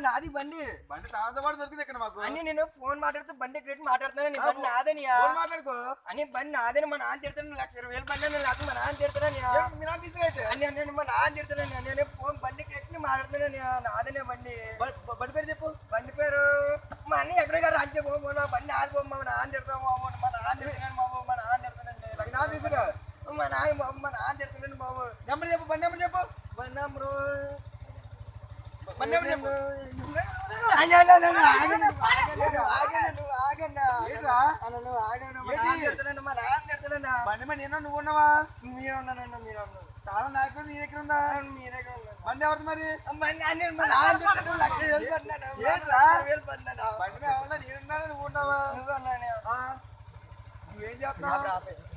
నాది బండి బండి తాత పాటు దొరికింది ఇక్కడ మాకు అని నేను ఫోన్ మాట్లాడుతూ బండి ఎక్కడ మాట్లాడుతున్నాను బండి నాదనియా మాట్లాడుకో అని బండి నాదని మా నాన్న తిడతాను 1,20,000 బండి నాకు మా నాన్న తిడతాను మీ నాన్న తీసుకురైతే నేను మా నాన్న తిడతాను నేను ఫోన్ బండి ఎట్టి మాట్లాడుతున్నాను నాదనే బండి బండి పేరు చెప్పు బండి పేరు మా అన్న ఎక్కడికి రాజ్య పోమో నా బండి ఆది పోమో మా నాన్న తిడతాము బాబు మా నాన్న తిడతాను బాబు మా నాన్న తిడతానండి నాన్న తీసుకురా మా నాన్న బాబు మా నాన్న తిడతానండి బాబు నెంబర్ చెప్పు బండి నెంబర్ చెప్పు బండి నెంబరు బండి నెంబర్ చెప్పు బండి బండి నేను నువ్వు ఉన్నావా మీరు ఉన్నానండి మీరు ఉన్నారు తాళం నాకు నీ దగ్గర ఉందా మీ దగ్గర ఉన్నారు బండి ఎవరిది మరి బండి మా నాన్న తిడతాను 1,00,000 పడినాను 1,00,000 పడినాను బండి ఎవరన్నా నేనున్నా నువ్వు ఉన్నావా నువ్వు ఉన్నాను నువ్వేం చేస్తున్నావు